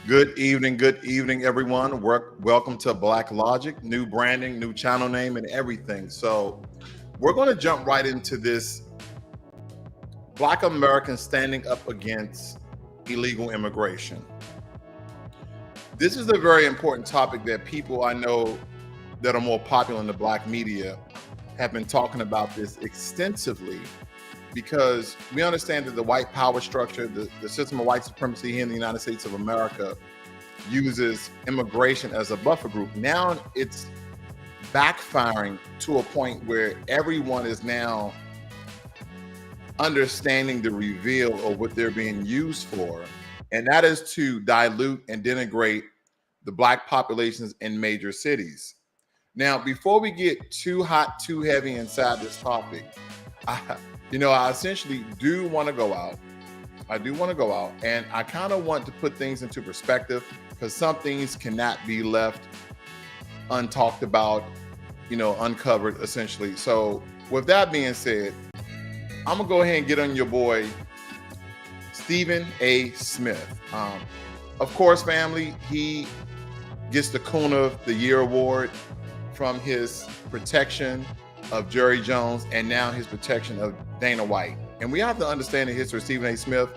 Good evening, everyone. Welcome to Blacklogic, new branding, new channel name, and everything. So we're going to jump right into this. Black Americans standing up against illegal immigration. This is a very important topic that people I know that are more popular in the Black media have been talking about this extensively, because we understand that the white power structure, the system of white supremacy here in the United States of America uses immigration as a buffer group. Now it's backfiring to a point where everyone is now understanding the reveal of what they're being used for, and that is to dilute and denigrate the Black populations in major cities. Now, before we get too hot, too heavy inside this topic, I essentially do want to go out. I do want to go out, and I kind of want to put things into perspective, because some things cannot be left untalked about, uncovered, essentially. So with that being said, I'm going to go ahead and get on your boy, Stephen A. Smith. Of course, family, he gets the Coon of the Year award from his protection of Jerry Jones and now his protection of Dana White. And we have to understand the history of Stephen A. Smith.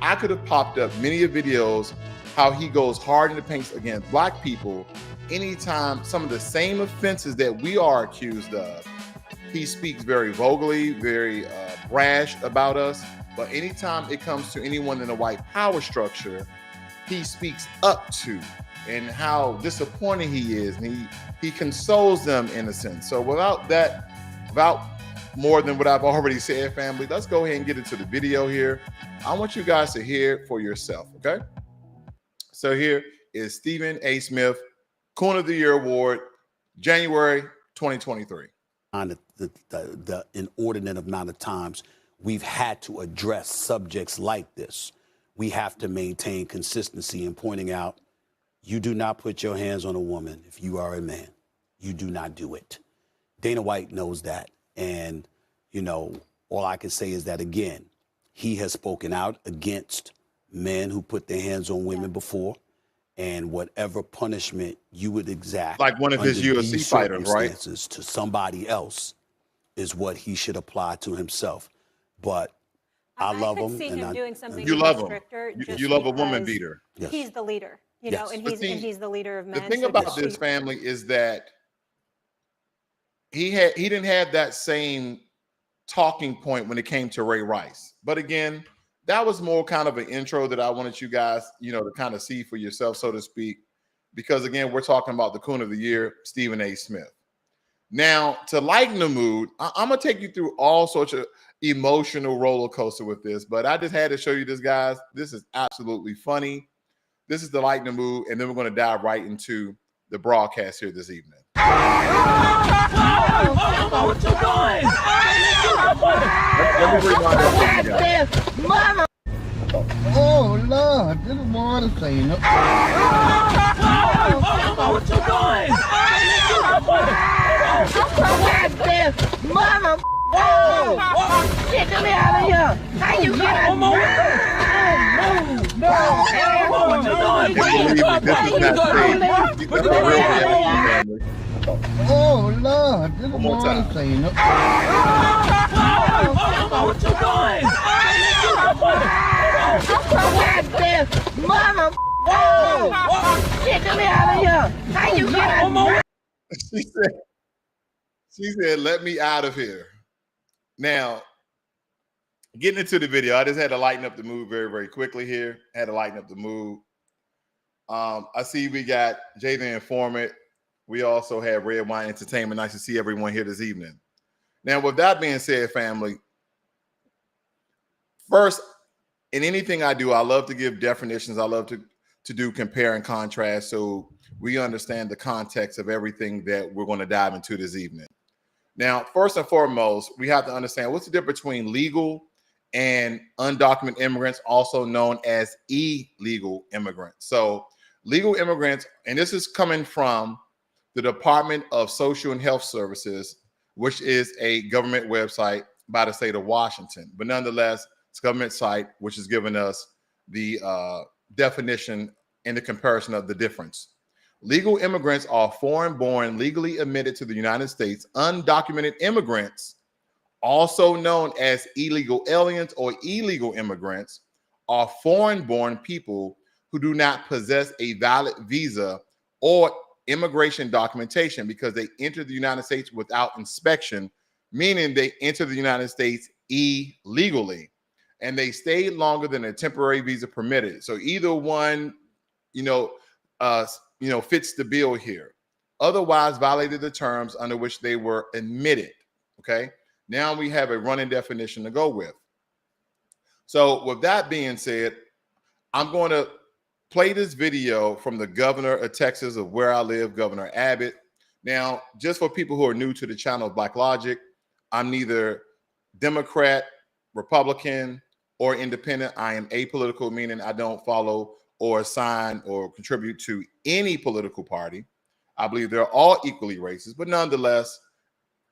I could have popped up many videos how he goes hard in the paint against Black people anytime some of the same offenses that we are accused of. He speaks very vulgarly, very brash about us. But anytime it comes to anyone in the white power structure, he speaks up to and how disappointing he is. And he consoles them in a sense. So without more than what I've already said, family, let's go ahead and get into the video here. I want you guys to hear it for yourself, okay? So here is Stephen A. Smith, Coon of the Year Award, January 2023. The inordinate amount of times we've had to address subjects like this, we have to maintain consistency in pointing out, you do not put your hands on a woman if you are a man. You do not do it. Dana White knows that. And, all I can say is that, again, he has spoken out against men who put their hands on women before, and whatever punishment you would exact, like one of his UFC fighters, right, to somebody else is what he should apply to himself. But I love him. See him doing something you love stricter. Him. You love a woman beater. Yes. He's the leader, and he's the leader of men. The thing about this family is that he didn't have that same talking point when it came to Ray Rice. But again, that was more kind of an intro that I wanted you guys, to kind of see for yourself, so to speak. Because again, we're talking about the Coon of the Year, Stephen A. Smith. Now, to lighten the mood, I'm going to take you through all sorts of emotional roller coaster with this, but I just had to show you this, guys. This is absolutely funny. This is to lighten the mood, and then we're going to dive right into the broadcast here this evening. What you doing? Let me rewind that for you guys. Oh Lord, this is more to say, What you doing? Mama, oh, get me out of here! How you get out? Oh Lord, this is more to say, What you doing? Mama, oh, get me out of here! How you get out? She said, let me out of here. Now, getting into the video, I just had to lighten up the mood very, very quickly here. Had to lighten up the mood. I see we got Jay the Informant. We also have Red Wine Entertainment. Nice to see everyone here this evening. Now, with that being said, family, first, in anything I do, I love to give definitions. I love to do compare and contrast so we understand the context of everything that we're going to dive into this evening. Now, first and foremost, we have to understand what's the difference between legal and undocumented immigrants, also known as illegal immigrants. So legal immigrants, and this is coming from the Department of Social and Health Services, which is a government website by the state of Washington. But nonetheless, it's a government site which has given us the definition and the comparison of the difference. Legal immigrants are foreign-born, legally admitted to the United States. Undocumented immigrants, also known as illegal aliens or illegal immigrants, are foreign-born people who do not possess a valid visa or immigration documentation because they entered the United States without inspection, meaning they entered the United States illegally, and they stayed longer than a temporary visa permitted. So either one, fits the bill here. Otherwise, violated the terms under which they were admitted. Okay. Now we have a running definition to go with. So with that being said, I'm going to play this video from the governor of Texas, of where I live, Governor Abbott. Now, just for people who are new to the channel of Blacklogic, I'm neither Democrat, Republican, or independent. I am apolitical, meaning I don't follow or assign or contribute to any political party. I believe they're all equally racist, but nonetheless,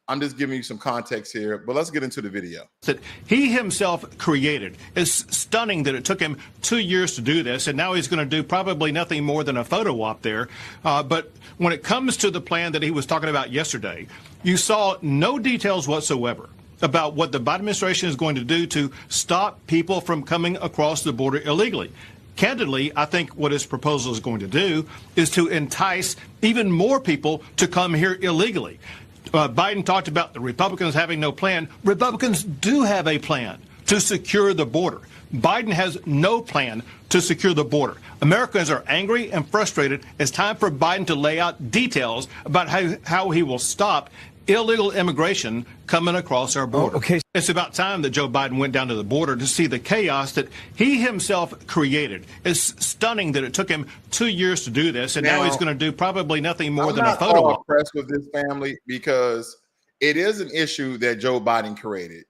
I'm just giving you some context here, but let's get into the video. That he himself created. It's stunning that it took him 2 years to do this, and now he's going to do probably nothing more than a photo op there. But when it comes to the plan that he was talking about yesterday, you saw no details whatsoever about what the Biden administration is going to do to stop people from coming across the border illegally. Candidly, I think what his proposal is going to do is to entice even more people to come here illegally. Biden talked about the Republicans having no plan. Republicans do have a plan to secure the border. Biden has no plan to secure the border. Americans are angry and frustrated. It's time for Biden to lay out details about how he will stop illegal immigration coming across our border. Okay. It's about time that Joe Biden went down to the border to see the chaos that he himself created. It's stunning that it took him 2 years to do this, and now he's going to do probably nothing more than a photo op. I'm not impressed with this family because it is an issue that Joe Biden created.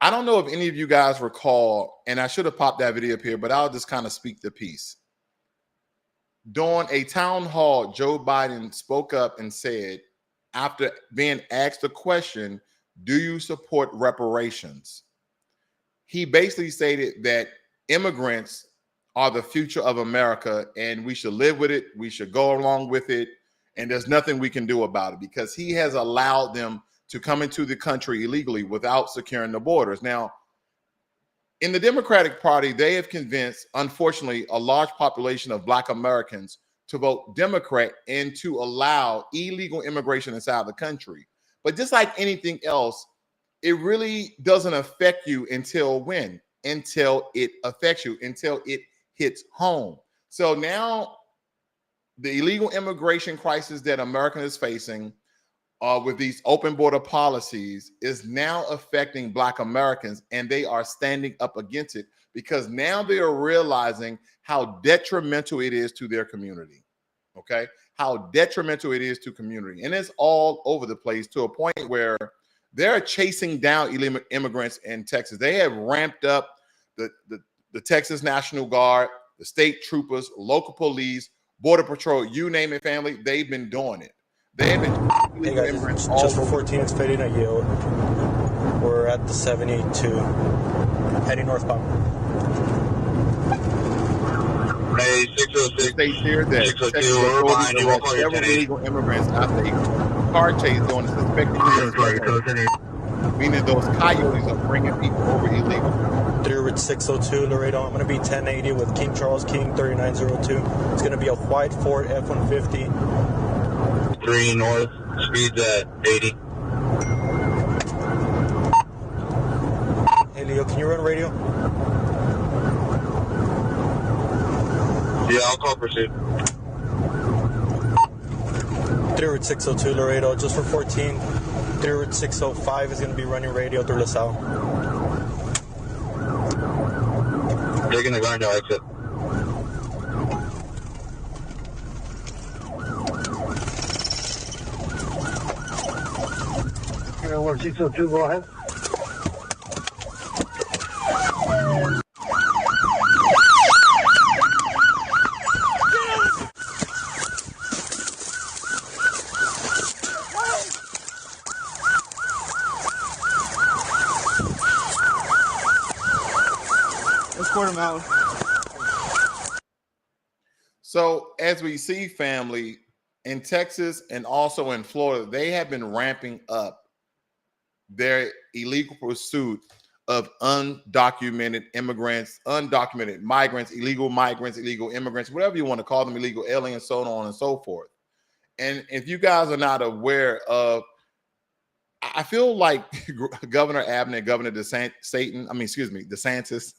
I don't know if any of you guys recall, and I should have popped that video up here, but I'll just kind of speak the piece. During a town hall, Joe Biden spoke up and said, after being asked the question, do you support reparations? He basically stated that immigrants are the future of America and we should live with it. We should go along with it. And there's nothing we can do about it because he has allowed them to come into the country illegally without securing the borders. Now, in the Democratic Party, they have convinced, unfortunately, a large population of Black Americans to vote Democrat and to allow illegal immigration inside the country. But just like anything else, it really doesn't affect you until when? Until it affects you, until it hits home. So now the illegal immigration crisis that America is facing with these open border policies is now affecting Black Americans, and they are standing up against it because now they are realizing how detrimental it is to their community. Okay, how detrimental it is to community. And it's all over the place to a point where they're chasing down illegal immigrants in Texas. They have ramped up the Texas National Guard, the state troopers, local police, border patrol, you name it, family. They've been doing it. They have been. Hey guys, just for 14, it's fading at Yale. We're at the 72, heading northbound. Hey, 606. It states here that Texas authorities arrest several illegal immigrants after a car chase on a suspected U.S. meaning those coyotes are bringing people over illegal. Through Route 602, Laredo. I'm going to be 1080 with King Charles King 3902. It's going to be a white Ford F-150. 3 north, speeds at 80. Hey Leo, can you run radio? Yeah, I'll call pursuit. Through Route 602, Laredo. Just for 14. Through Route 605 is going to be running radio through LaSalle. Taking the Garndale exit. Airport 602, go ahead. out. So as we see, family, in Texas and also in Florida, they have been ramping up their illegal pursuit of undocumented immigrants, undocumented migrants, illegal immigrants, whatever you want to call them, illegal aliens, so on and so forth. And if you guys are not aware of, I feel like Governor Abner and Governor DeSantis,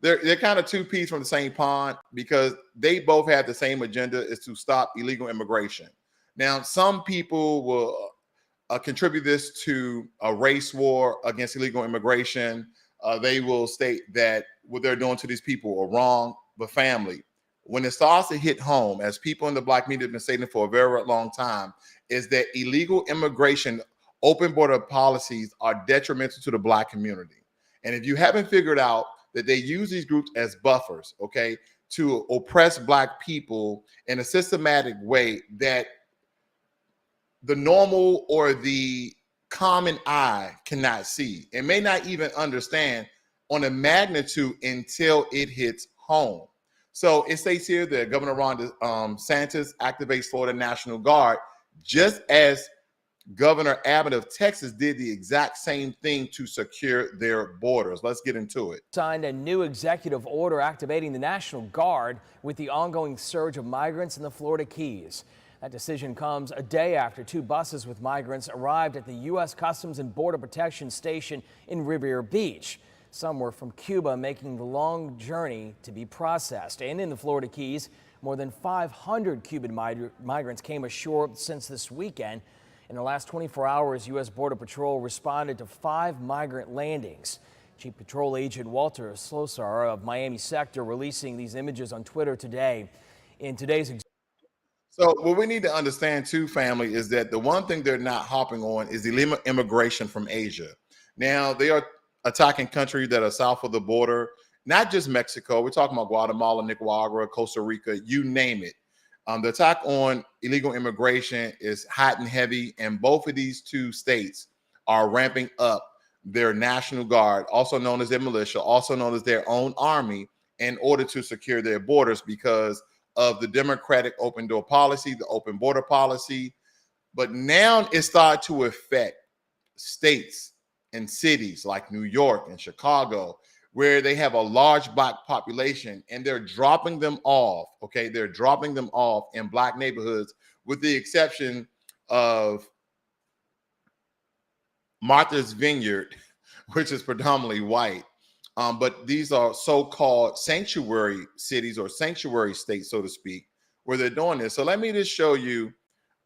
they're kind of two peas from the same pond, because they both have the same agenda, is to stop illegal immigration. Now, some people will contribute this to a race war against illegal immigration. They will state that what they're doing to these people are wrong. But family, when it starts to hit home, as people in the Black media have been stating for a very long time, is that illegal immigration, open border policies are detrimental to the Black community. And if you haven't figured out that they use these groups as buffers, okay, to oppress Black people in a systematic way that the normal or the common eye cannot see and may not even understand on a magnitude until it hits home. So it states here that Governor Ron DeSantis activates Florida National Guard, just as Governor Abbott of Texas did the exact same thing to secure their borders. Let's get into it. Signed a new executive order activating the National Guard with the ongoing surge of migrants in the Florida Keys. That decision comes a day after 2 buses with migrants arrived at the U.S. Customs and Border Protection Station in Riviera Beach. Some were from Cuba, making the long journey to be processed. And in the Florida Keys, more than 500 Cuban migrants came ashore since this weekend. In the last 24 hours, U.S. Border Patrol responded to 5 migrant landings. Chief Patrol Agent Walter Slosar of Miami Sector releasing these images on Twitter today. In today's So what we need to understand too, family, is that the one thing they're not hopping on is the immigration from Asia. Now, they are attacking countries that are south of the border, not just Mexico. We're talking about Guatemala, Nicaragua, Costa Rica, you name it. The attack on illegal immigration is hot and heavy, and both of these 2 states are ramping up their National Guard, also known as their militia, also known as their own army, in order to secure their borders because of the Democratic open door policy, the open border policy. But now it started to affect states and cities like New York and Chicago, where they have a large Black population, and they're dropping them off, okay? They're dropping them off in Black neighborhoods, with the exception of Martha's Vineyard, which is predominantly white. But these are so-called sanctuary cities or sanctuary states, so to speak, where they're doing this. So let me just show you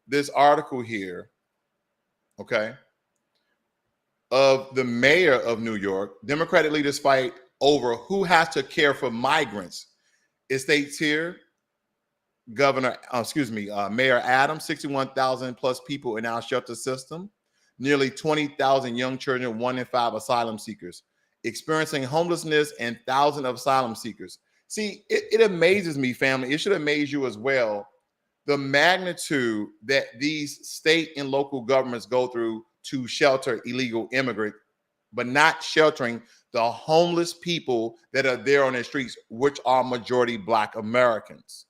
this article here, okay, of the mayor of New York. Democratic leaders fight over who has to care for migrants. It states here, Mayor Adams, 61,000 plus people in our shelter system, nearly 20,000 young children, 1 in 5 asylum seekers, experiencing homelessness, and thousands of asylum seekers. See, it amazes me, family. It should amaze you as well, the magnitude that these state and local governments go through to shelter illegal immigrants, but not sheltering the homeless people that are there on the streets, which are majority Black Americans.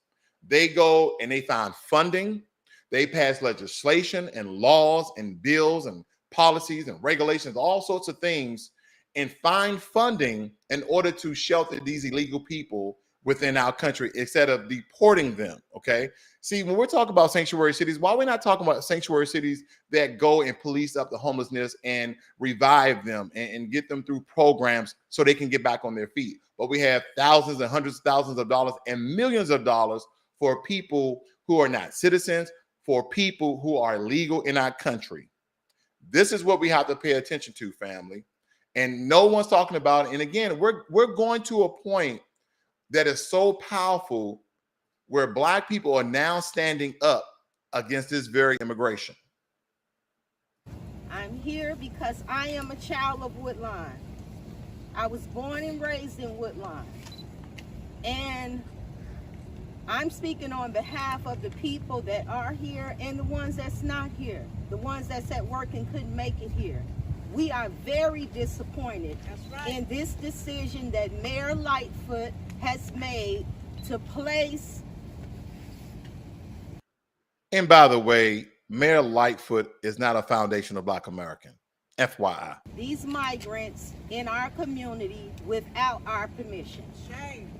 They go and they find funding. They pass legislation and laws and bills and policies and regulations, all sorts of things, and find funding in order to shelter these illegal people within our country instead of deporting them, okay? See, when we're talking about sanctuary cities, why are we not talking about sanctuary cities that go and police up the homelessness and revive them and get them through programs so they can get back on their feet? But we have thousands and hundreds of thousands of dollars and millions of dollars for people who are not citizens, for people who are illegal in our country. This is what we have to pay attention to, family. And no one's talking about it. And again, we're going to a point that is so powerful where Black people are now standing up against this very immigration. I'm here because I am a child of Woodlawn. I was born and raised in Woodlawn. And I'm speaking on behalf of the people that are here and the ones that's not here, the ones that's at work and couldn't make it here. we are very disappointed in this decision that Mayor Lightfoot has made to place. And by the way, Mayor Lightfoot is not a foundational Black American. FYI. These migrants in our community without our permission. Shame.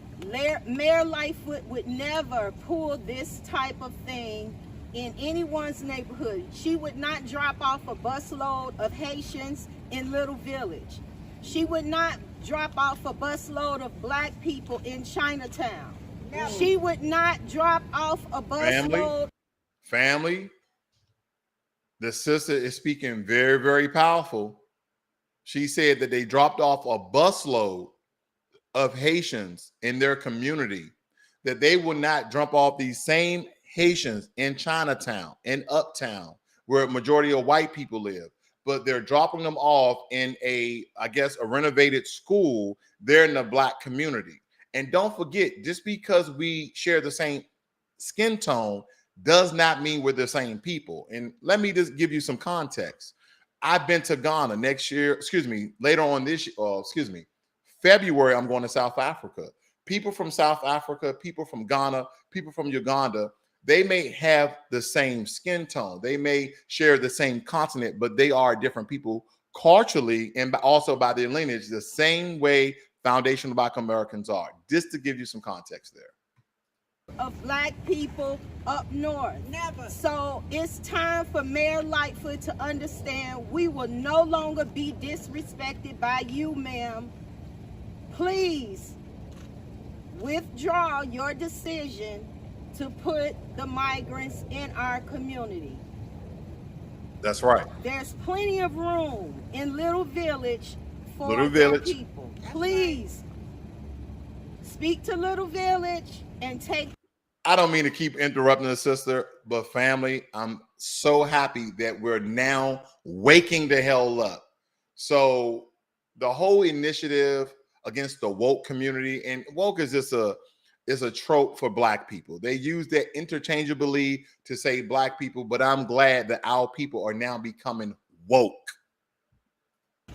Mayor Lightfoot would never pull this type of thing in anyone's neighborhood. She would not drop off a busload of Haitians in Little Village. She would not drop off a busload of Black people in Chinatown. No. She would not drop off a busload. Family, the sister is speaking very, very powerful. She said that they dropped off a busload of Haitians in their community, that they will not drop off these same Haitians in Chinatown, in Uptown, where a majority of white people live, but they're dropping them off in a renovated school there in the Black community. And don't forget, just because we share the same skin tone does not mean we're the same people. And let me just give you some context. I've been to Ghana later on this year, February, I'm going to South Africa. People from South Africa, people from Ghana, people from Uganda, they may have the same skin tone. They may share the same continent, but they are different people culturally and also by their lineage, the same way foundational Black Americans are. Just to give you some context there. Of Black people up north. Never. So it's time for Mayor Lightfoot to understand we will no longer be disrespected by you, ma'am. Please withdraw your decision to put the migrants in our community. That's right. There's plenty of room in Little Village for people. Please speak to Little Village and take. I don't mean to keep interrupting the sister, but family, I'm so happy that we're now waking the hell up. So the whole initiative against the woke community, and woke is just a trope for Black people. They use that interchangeably to say Black people, but I'm glad that our people are now becoming woke.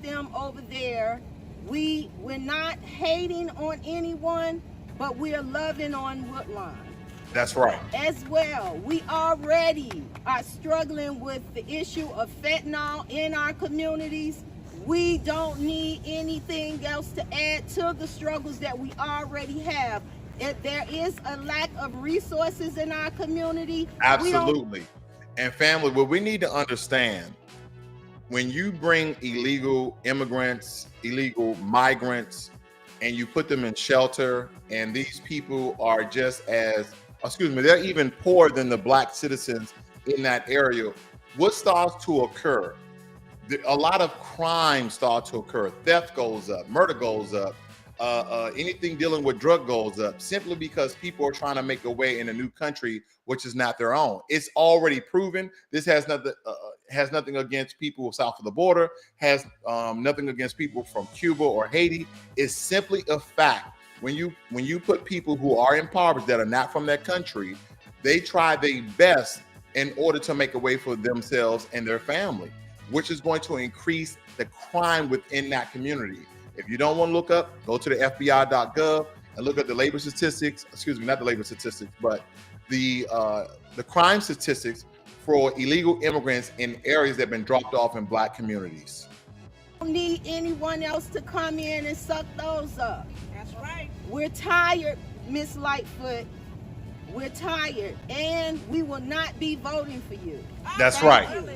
Them over there, we're not hating on anyone, but we're loving on Woodlawn. That's right. As well, we already are struggling with the issue of fentanyl in our communities. We don't need anything else to add to the struggles that we already have. If there is a lack of resources in our community. Absolutely. And family, what we need to understand, when you bring illegal immigrants, illegal migrants, and you put them in shelter, and these people are just they're even poorer than the Black citizens in that area, what starts to occur? A lot of crime starts to occur. Theft goes up, murder goes up, anything dealing with drug goes up, simply because people are trying to make a way in a new country, which is not their own. It's already proven. This has nothing against people south of the border, has nothing against people from Cuba or Haiti. It's simply a fact. When you put people who are impoverished that are not from that country, they try their best in order to make a way for themselves and their family, which is going to increase the crime within that community. If you don't want to look up, go to the FBI.gov and look at the labor statistics. Not the labor statistics, but the crime statistics for illegal immigrants in areas that have been dropped off in Black communities. Don't need anyone else to come in and suck those up. That's right. We're tired, Miss Lightfoot. We're tired, and we will not be voting for you. That's right.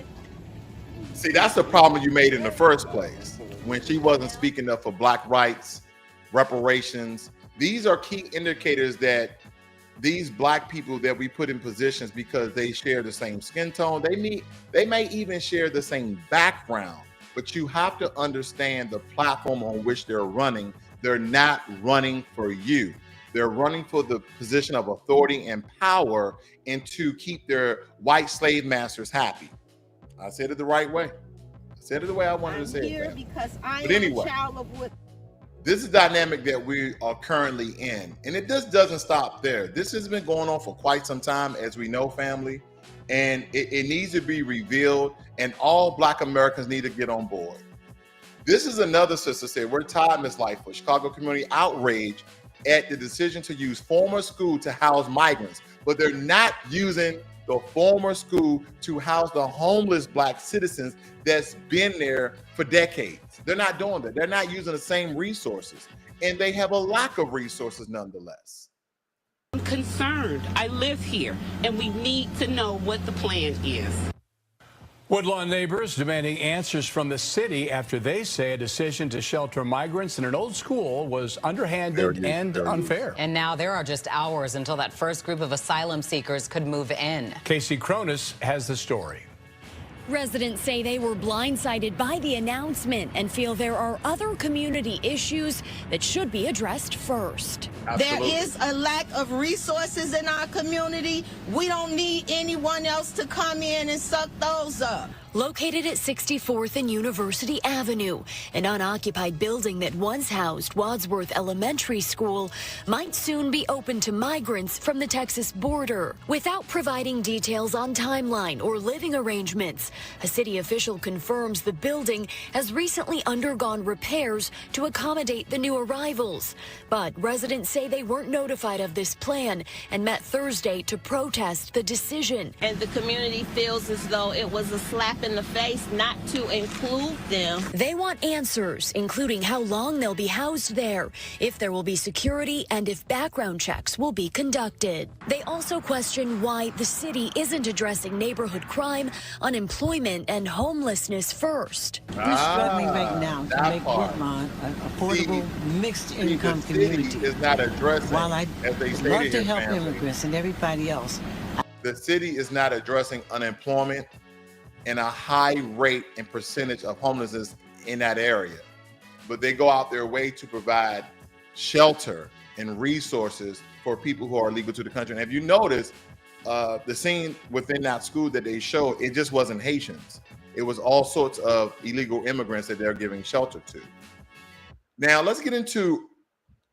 See, that's the problem you made in the first place, when she wasn't speaking up for Black rights, reparations. These are key indicators that these Black people that we put in positions because they share the same skin tone, they may even share the same background, but you have to understand the platform on which they're running. They're not running for you. They're running for the position of authority and power and to keep their white slave masters happy. I said it the right way. I said it the way I wanted to say here it. Because I am a child of wood. This is the dynamic that we are currently in. And it just doesn't stop there. This has been going on for quite some time, as we know, family. And it needs to be revealed. And all Black Americans need to get on board. This is another sister said, we're tired, Ms. Lightfoot. Chicago community outrage at the decision to use former school to house migrants, but they're not using the former school to house the homeless Black citizens that's been there for decades. They're not doing that. They're not using the same resources, and they have a lack of resources nonetheless. I'm concerned. I live here, and we need to know what the plan is. Woodlawn neighbors demanding answers from the city after they say a decision to shelter migrants in an old school was underhanded and unfair. And now there are just hours until that first group of asylum seekers could move in. Casey Cronus has the story. Residents say they were blindsided by the announcement and feel there are other community issues that should be addressed first. Absolutely. There is a lack of resources in our community. We don't need anyone else to come in and suck those up. Located at 64th and University Avenue, an unoccupied building that once housed Wadsworth Elementary School might soon be open to migrants from the Texas border. Without providing details on timeline or living arrangements, a city official confirms the building has recently undergone repairs to accommodate the new arrivals. But residents say they weren't notified of this plan and met Thursday to protest the decision. And the community feels as though it was a slap in the face not to include them. They want answers, including how long they'll be housed there, if there will be security, and if background checks will be conducted. They also question why the city isn't addressing neighborhood crime, unemployment, and homelessness first. We're struggling right now to make Woodlawn an affordable, mixed-income community. Is not addressing, while I as they love to here, help family, immigrants and everybody else. The city is not addressing unemployment and a high rate and percentage of homelessness in that area. But they go out their way to provide shelter and resources for people who are illegal to the country. And if you notice, the scene within that school that they showed, it just wasn't Haitians. It was all sorts of illegal immigrants that they're giving shelter to. Now, let's get into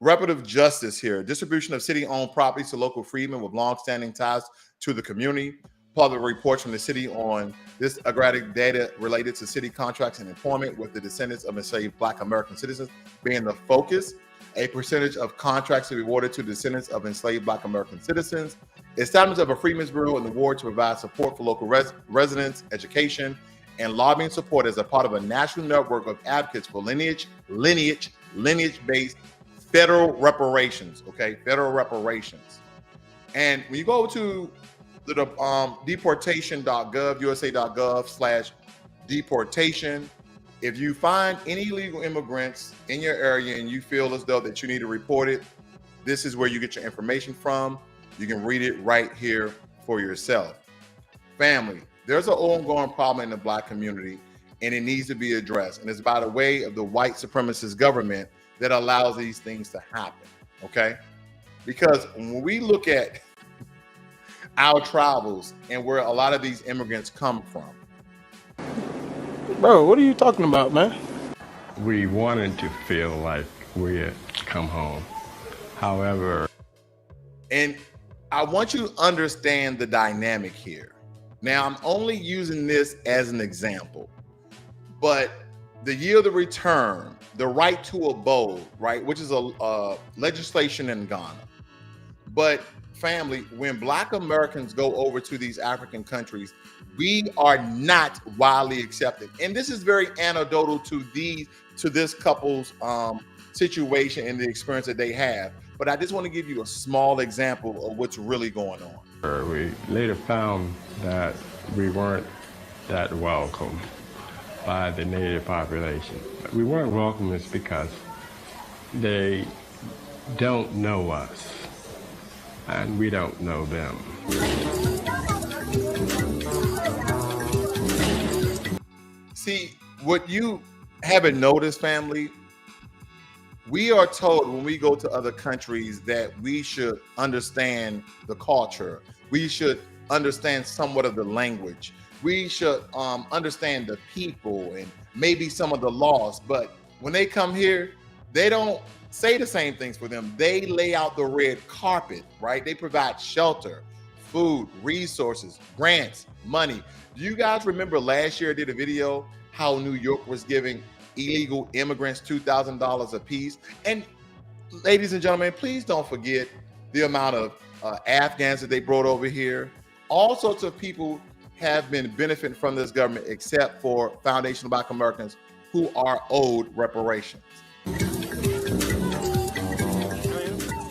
reparative justice here. Distribution of city-owned properties to local freedmen with long-standing ties to the community. Part of the reports from the city on this agraric data related to city contracts and employment with the descendants of enslaved Black American citizens being the focus. A percentage of contracts to be awarded to descendants of enslaved Black American citizens. Establishment of a Freedmen's Bureau in the ward to provide support for local residents, education, and lobbying support as a part of a national network of advocates for lineage-based federal reparations, okay? Federal reparations. And when you go to the deportation.gov, usa.gov/deportation, if you find any illegal immigrants in your area and you feel as though that you need to report it, this is where you get your information from. You can read it right here for yourself. Family, there's an ongoing problem in the Black community and it needs to be addressed. And it's by the way of the white supremacist government that allows these things to happen, okay? Because when we look at our travels and where a lot of these immigrants come from. Bro, what are you talking about, man? We wanted to feel like we had come home. However, and I want you to understand the dynamic here. Now, I'm only using this as an example, but the yield of return, the right to abode, right, which is a legislation in Ghana. But family, when Black Americans go over to these African countries, we are not widely accepted. And this is very anecdotal to this couple's situation and the experience that they have. But I just want to give you a small example of what's really going on. We later found that we weren't that welcome by the native population. We weren't welcome is because they don't know us and we don't know them. See, what you haven't noticed, family, we are told when we go to other countries that we should understand the culture. We should understand somewhat of the language. We should understand the people and maybe some of the laws. But when they come here, they don't say the same things for them. They lay out the red carpet, right? They provide shelter, food, resources, grants, money. Do you guys remember last year I did a video how New York was giving illegal immigrants $2,000 apiece. And ladies and gentlemen, please don't forget the amount of Afghans that they brought over here. All sorts of people have been benefiting from this government, except for Foundation of Black Americans, who are owed reparations.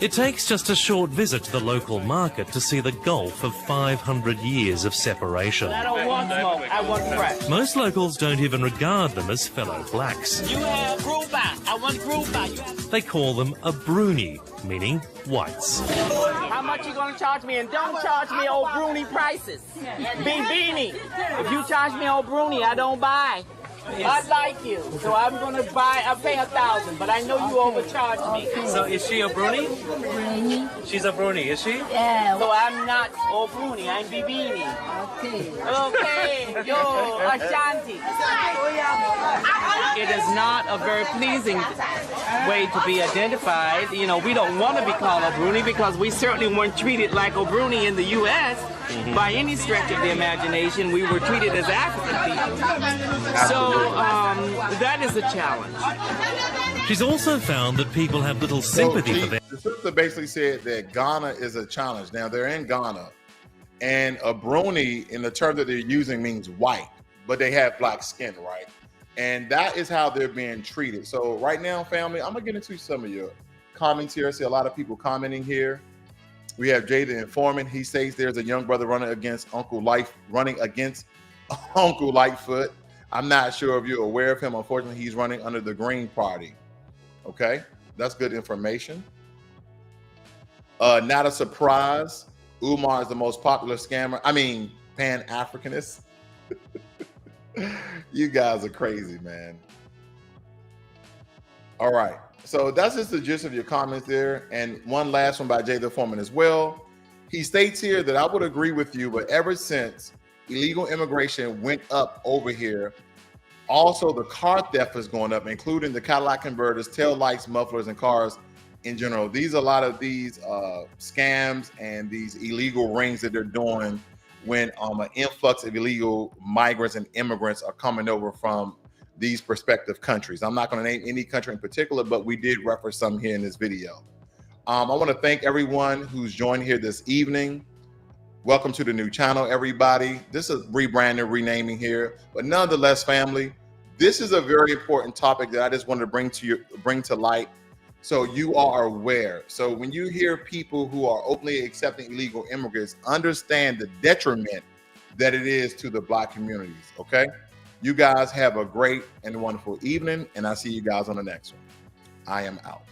It takes just a short visit to the local market to see the gulf of 500 years of separation. I don't want smoke, I want fresh. Most locals don't even regard them as fellow blacks. You have Gruba, I want Gruba. They call them a Bruni, meaning whites. How much you gonna charge me? And don't charge me old Bruni prices. Beanie. If you charge me old Bruni, I don't buy. I like you, so I'm gonna buy. I pay 1,000, but I know you overcharge me. So is she a Bruni? She's a Bruni, is she? Yeah. So I'm not old Bruni. I'm Bibini. Okay. Yo, Ashanti. It is not a very pleasing way to be identified. You know, we don't want to be called a Bruni because we certainly weren't treated like a Bruni in the U.S. By any stretch of the imagination. We were treated as African people. So that is a challenge. She's also found that people have little sympathy for them. The sister basically said that Ghana is a challenge. Now, they're in Ghana, and a Bruni, in the term that they're using, means white, but they have black skin, right? And that is how they're being treated. So right now, family, I'm going to get into some of your comments here. I see a lot of people commenting here. We have Jay the informant. He says there's a young brother running against Uncle Lightfoot. I'm not sure if you're aware of him. Unfortunately, he's running under the Green Party. Okay, that's good information. Not a surprise. Umar is the most popular scammer. I mean, Pan-Africanist. You guys are crazy, man. All right. So that's just the gist of your comments there. And one last one by Jay the Foreman as well. He states here that I would agree with you, but ever since illegal immigration went up over here, also the car theft is going up, including the Cadillac converters, tail lights, mufflers, and cars in general. These a lot of these scams and these illegal rings that they're doing when an influx of illegal migrants and immigrants are coming over from these prospective countries. I'm not going to name any country in particular, but we did reference some here in this video. I want to thank everyone who's joined here this evening. Welcome to the new channel, everybody. This is rebranding, renaming here, but nonetheless, family, this is a very important topic that I just wanted to bring to light so you are aware. So when you hear people who are openly accepting illegal immigrants, understand the detriment that it is to the Black communities, okay? You guys have a great and wonderful evening, and I'll see you guys on the next one. I am out.